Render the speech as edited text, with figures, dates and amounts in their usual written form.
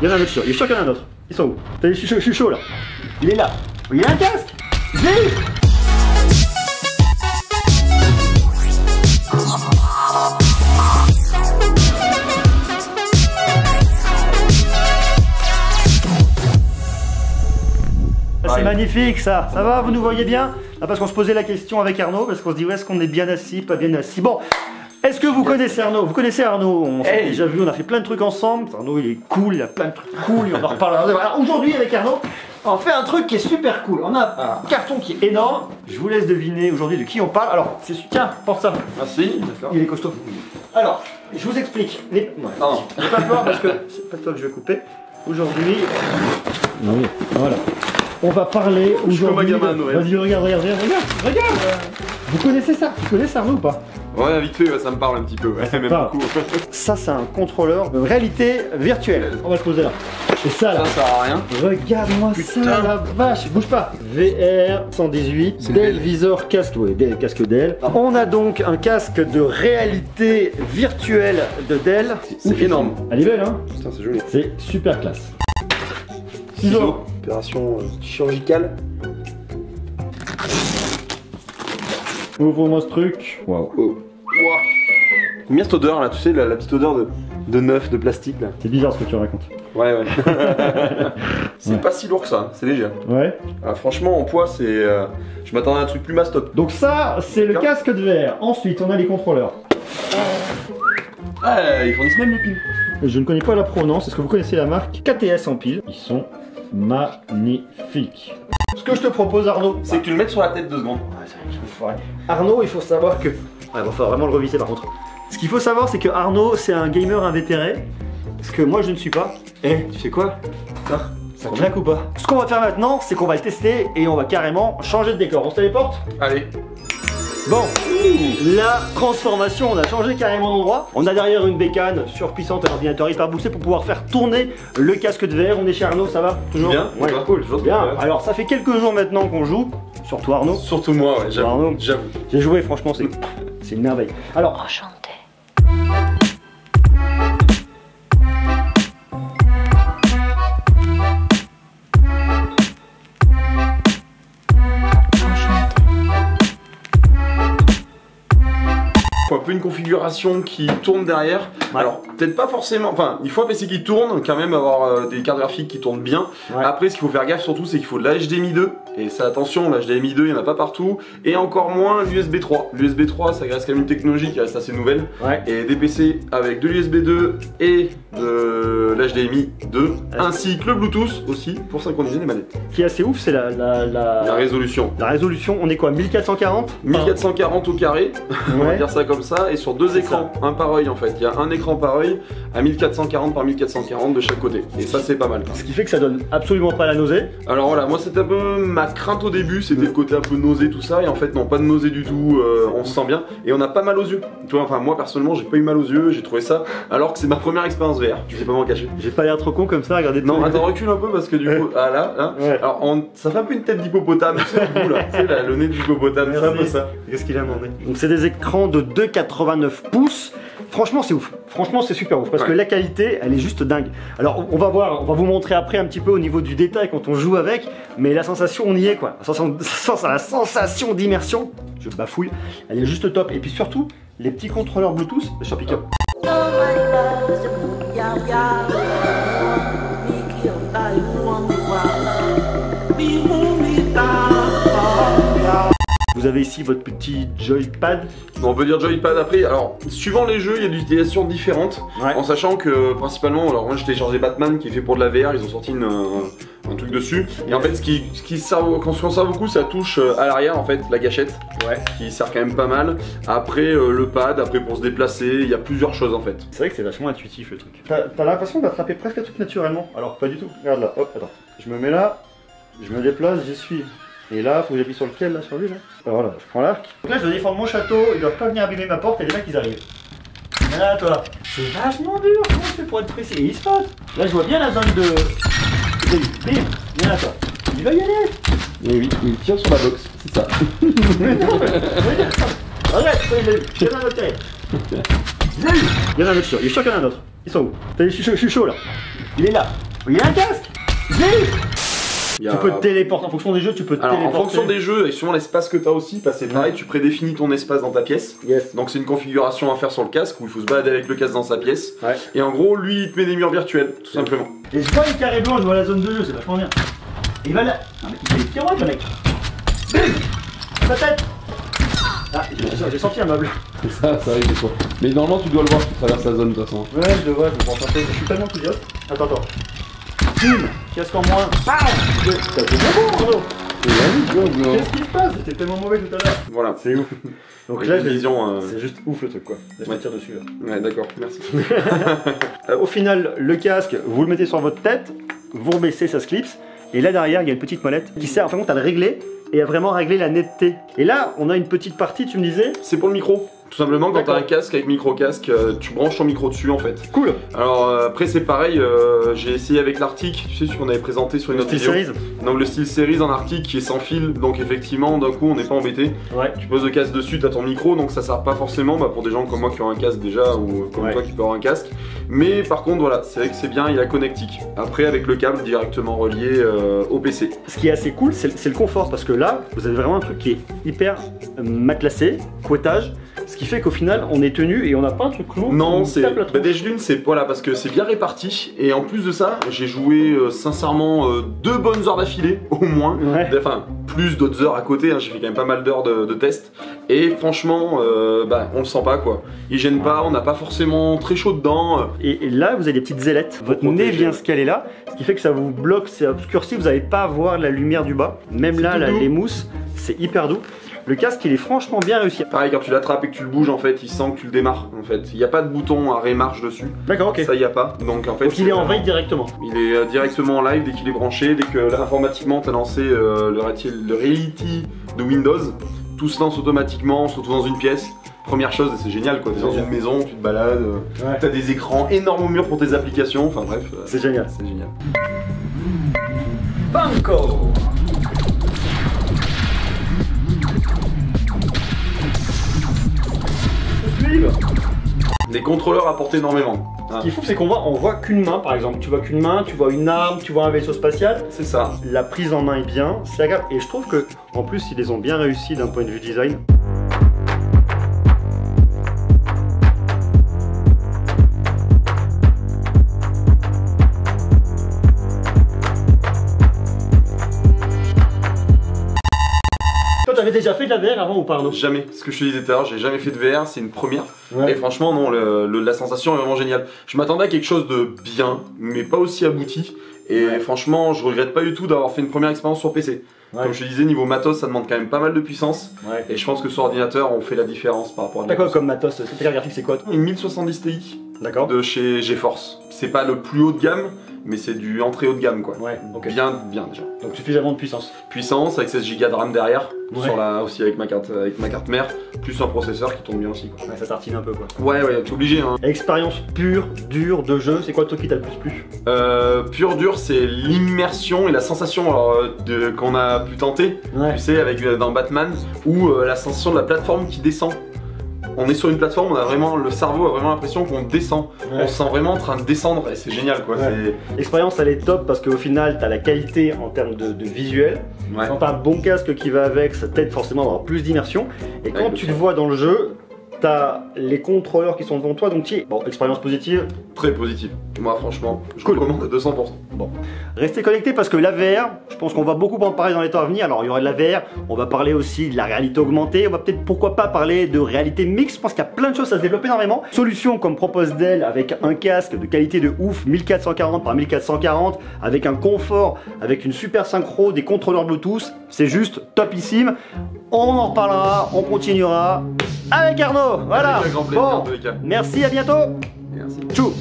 Il y en a un autre sûr, il est sûr qu'il y en a un autre. Ils sont où? Je suis chaud là. Il est là. Il a un casque. Je l'ai eu. C'est magnifique ça. Ça va, vous nous voyez bien? Ah, parce qu'on se posait la question avec Arnaud, parce qu'on se dit où est-ce qu'on est bien assis, pas bien assis. Bon, est-ce que vous connaissez Arnaud? Vous connaissez Arnaud? On s'est déjà vu, on a fait plein de trucs ensemble. Arnaud il est cool, il a plein de trucs cool, on en reparlera. Alors aujourd'hui avec Arnaud, on fait un truc qui est super cool. On a un carton qui est énorme. Je vous laisse deviner aujourd'hui de qui on parle. Alors, tiens, porte ça. Merci, d'accord. Il est costaud. Alors, je vous explique. N'ayez pas peur parce que c'est pas toi que je vais couper. Aujourd'hui, voilà. On va parler aujourd'hui. Vas-y, regarde. Vous connaissez ça? Vous connaissez Arnaud ou pas? Ouais, vite fait, ça me parle un petit peu, ouais, même beaucoup. Ça, c'est un contrôleur de réalité virtuelle. On va le poser là. Et ça, là. Ça sert à rien. Regarde-moi ça, la vache. Bouge pas. VR 118, Dell Visor casque, oui, casque Dell. On a donc un casque de réalité virtuelle de Dell. C'est énorme. Elle est belle, hein? Putain, c'est joli. C'est super classe. Ciseaux. Opération chirurgicale. Ouvre-moi ce truc. Waouh. Oh. Wow. J'aime bien cette odeur là, tu sais, la petite odeur de neuf, de plastique là. C'est bizarre ce que tu racontes. Ouais. C'est pas si lourd que ça, c'est léger. Ouais. Ah, franchement, en poids, c'est. Je m'attendais à un truc plus mastoc. Donc, ça, c'est le casque de VR. Ensuite, on a les contrôleurs. Ah, ils fournissent même les piles. Je ne connais pas la provenance. Est-ce que vous connaissez la marque KTS en pile? Ils sont magnifiques. Ce que je te propose, Arnaud, c'est que tu le mettes sur la tête 2 secondes. Arnaud, il faut savoir que. Il va falloir vraiment le revisser par contre. Ce qu'il faut savoir, c'est que Arnaud, c'est un gamer invétéré. Ce que moi, je ne suis pas. Et tu sais quoi? Ça claque ou pas? Ce qu'on va faire maintenant, c'est qu'on va le tester et on va carrément changer de décor. On se téléporte? Allez. Bon, la transformation, on a changé carrément d'endroit. On a derrière une bécane surpuissante à l'ordinateur hyper boosté pour pouvoir faire tourner le casque de VR. On est chez Arnaud, ça va? Toujours bien? Ouais, cool. Toujours bien. Alors, ça fait quelques jours maintenant qu'on joue. Surtout Arnaud. Surtout moi, ouais, j'avoue. J'ai joué, franchement, c'est une merveille. Alors, Enchanté. Un peu une configuration qui tourne derrière. Ouais. Alors peut-être pas forcément, enfin il faut un PC qui tourne, quand même avoir des cartes graphiques qui tournent bien. Ouais. Après ce qu'il faut faire gaffe surtout, c'est qu'il faut de la HDMI 2. Et ça, attention, la HDMI 2 il n'y en a pas partout. Et encore moins l'USB 3. L'USB 3 ça reste quand même une technologie qui reste assez nouvelle. Ouais. Et des PC avec de l'USB 2 et de l'HDMI 2 ainsi que le Bluetooth aussi pour synchroniser les manettes. Ce qui est assez ouf, c'est la résolution. La résolution, on est quoi, 1440? 1440 au carré, on va dire ça comme ça, et sur 2 écrans, un par œil en fait. Il y a un écran par œil à 1440 par 1440 de chaque côté. Et ça c'est pas mal. Ce qui fait que ça donne absolument pas la nausée. Alors voilà, moi c'était un peu ma crainte au début, c'était le côté un peu nausée tout ça, et en fait non, pas de nausée du tout, on se sent bien, et on a pas mal aux yeux. Tu vois, enfin moi personnellement j'ai pas eu mal aux yeux, j'ai trouvé ça, alors que c'est ma première expérience VR, je sais pas m'en cacher. J'ai pas l'air trop con comme ça, regardez. Non, attends, recule un peu parce que du coup, ah là, ouais. Alors ça fait un peu une tête d'hippopotame, tu sais, le bout là, tu sais, le nez d'hippopotame, c'est un peu ça. Qu'est-ce qu'il a demandé? Donc c'est des écrans de 2,89 pouces. Franchement c'est ouf, franchement c'est super ouf parce que la qualité elle est juste dingue. Alors on va voir, on va vous montrer après un petit peu au niveau du détail quand on joue avec, mais la sensation on y est quoi, la sensation d'immersion, je bafouille, elle est juste top. Et puis surtout les petits contrôleurs Bluetooth, je pick up. Vous avez ici votre petit joypad. On peut dire joypad après. Alors, suivant les jeux, il y a des utilisations différentes. Ouais. En sachant que principalement, alors moi j'ai téléchargé Batman qui est fait pour de la VR. Ils ont sorti un truc dessus. Et en fait, ce qui sert beaucoup, ça touche à l'arrière en fait, la gâchette. Ouais. Qui sert quand même pas mal. Après le pad, après pour se déplacer, il y a plusieurs choses en fait. C'est vrai que c'est vachement intuitif le truc. T'as l'impression d'attraper presque le truc naturellement. Alors pas du tout. Regarde là. Hop, attends. Je me mets là. Je me déplace, j'y suis. Et là, faut que j'appuie sur lequel là, sur lui là. Alors voilà, je prends l'arc. Donc là, je dois défendre mon château, ils doivent pas venir abîmer ma porte et les mecs ils arrivent. Là, toi, c'est vachement dur, comment tu fais pour être précis? Et il se passe. Là, je vois bien la zone de. Bim, viens là, toi. Il va y aller. Et oui, il tire sur la box, c'est ça. Arrête, il l'a eu. Il y en a un autre derrière. Il y en a un autre sûr, il est sûr qu'il y en a un autre. Ils sont où? Je suis chaud là. Il est là. Il y a un casque. Tu peux te téléporter en fonction des jeux, tu peux te téléporter. En fonction des jeux et suivant l'espace que tu as aussi, c'est pareil, tu prédéfinis ton espace dans ta pièce. Yes. Donc c'est une configuration à faire sur le casque où il faut se balader avec le casque dans sa pièce. Ouais. Et en gros, lui, il te met des murs virtuels, tout simplement. Et je vois les carrés blancs, je vois la zone de jeu, c'est vachement bien. Et il va là. Non, mais il fait des pirouettes, le mec. Sa tête. Ah, j'ai senti un meuble. Ça arrive des fois. Mais normalement, tu dois le voir, tu traverses la zone de toute façon. Ouais, je le vois, je me prends un peu. Je suis tellement enthousiaste. Attends. Casque en moins. T'as fait bon, gros. Qu'est-ce qui se passe? J'étais tellement mauvais tout à l'heure. Voilà. C'est ouf. Donc avec là, vision, c'est juste ouf le truc quoi. Là, je me tire dessus là. Ouais, d'accord, merci. Au final, le casque, vous le mettez sur votre tête, vous rebaissez, ça se clipse. Et là derrière, il y a une petite molette qui sert en fait à le régler et à vraiment régler la netteté. Et là, on a une petite partie, tu me disais. C'est pour le micro. Tout simplement, quand t'as un casque avec micro-casque, tu branches ton micro dessus en fait. Cool. Alors après c'est pareil, j'ai essayé avec l'Arctic, tu sais celui qu'on avait présenté sur une autre vidéo. Donc le style Series en Arctic qui est sans fil, donc effectivement d'un coup on n'est pas embêté. Ouais. Tu poses le casque dessus, t'as ton micro, donc ça sert pas forcément pour des gens comme moi qui ont un casque déjà ou comme toi qui peux avoir un casque. Mais par contre voilà, c'est vrai que c'est bien, il a connectique. Après avec le câble directement relié au PC. Ce qui est assez cool, c'est le confort parce que là, vous avez vraiment un truc qui est hyper matelassé, couettage. Ce qui fait qu'au final, on est tenu et on n'a pas un truc lourd. Non, c'est déjà d'une, c'est voilà parce que c'est bien réparti et en plus de ça, j'ai joué sincèrement 2 bonnes heures d'affilée au moins. Ouais. Enfin, plus d'autres heures à côté. Hein, j'ai fait quand même pas mal d'heures de test et franchement, on le sent pas quoi. Il gêne pas, on n'a pas forcément très chaud dedans. Et là, vous avez des petites ailettes. Votre nez vient se caler là, ce qui fait que ça vous bloque, c'est obscurci. Vous n'allez pas voir la lumière du bas. Même là, les mousses, c'est hyper doux. Le casque il est franchement bien réussi. Pareil quand tu l'attrapes et que tu le bouges en fait, il sent que tu le démarres en fait. Il n'y a pas de bouton arrêt marche dessus. D'accord, ok. Ça il n'y a pas. Donc en fait. Donc il est en veille directement. Il est directement en live dès qu'il est branché, dès que là, informatiquement tu as lancé le Reality de Windows. Tout se lance automatiquement, surtout dans une pièce. Première chose, et c'est génial quoi, t'es dans une maison, tu te balades, t'as des écrans énormes au mur pour tes applications, enfin bref. C'est génial. C'est génial. Banco. Les contrôleurs apportent énormément. Ce qui est fou, c'est qu'on voit qu'une main par exemple. Tu vois qu'une main, tu vois une arme, tu vois un vaisseau spatial. C'est ça. La prise en main est bien, c'est agréable. Et je trouve que en plus, ils les ont bien réussi d'un point de vue design. T'avais déjà fait de la VR avant ou pas, Arnaud? Jamais, ce que je te disais tout à l'heure, j'ai jamais fait de VR, c'est une première. Ouais. Et franchement, non, la sensation est vraiment géniale. Je m'attendais à quelque chose de bien, mais pas aussi abouti. Et franchement, je regrette pas du tout d'avoir fait une première expérience sur PC. Comme je te disais, niveau matos, ça demande quand même pas mal de puissance. Et je pense que sur ordinateur, on fait la différence par rapport à. T'as quoi comme matos? Cette carte graphique, c'est quoi? Une 1070 Ti. D'accord. De chez GeForce. C'est pas le plus haut de gamme, mais c'est du entrée haut de gamme quoi. Ouais, ok. Bien déjà. Donc suffisamment de puissance. Puissance avec 16 Go de RAM derrière, sur aussi avec ma carte mère, plus un processeur qui tourne bien aussi quoi. Ouais, ça tartine un peu quoi. Ouais, t'es obligé hein. Expérience pure, dure de jeu, c'est quoi le truc qui t'a le plus plu? Pure dure, c'est l'immersion et la sensation qu'on a pu tenter, tu sais, avec dans Batman, ou la sensation de la plateforme qui descend. On est sur une plateforme, le cerveau a vraiment l'impression qu'on descend. On se sent vraiment en train de descendre et c'est génial quoi. L'expérience elle est top parce qu'au final t'as la qualité en termes de visuel. Quand t'as un bon casque qui va avec, ça t'aide forcément à avoir plus d'immersion. Et quand tu le vois dans le jeu, t'as les contrôleurs qui sont devant toi, donc bon, expérience positive. Très positive. Moi franchement, je recommande à 200%. Bon, restez connectés parce que la VR, je pense qu'on va beaucoup en parler dans les temps à venir. Alors il y aura de la VR, on va parler aussi de la réalité augmentée, on va peut-être pourquoi pas parler de réalité mixte. Je pense qu'il y a plein de choses à se développer énormément. Solution comme propose Dell avec un casque de qualité de ouf, 1440 par 1440, avec un confort, avec une super synchro, des contrôleurs Bluetooth, c'est juste topissime. On en reparlera, on continuera avec Arnaud. Voilà. Avec un grand plaisir, bon, merci, à bientôt. Merci. Tchou.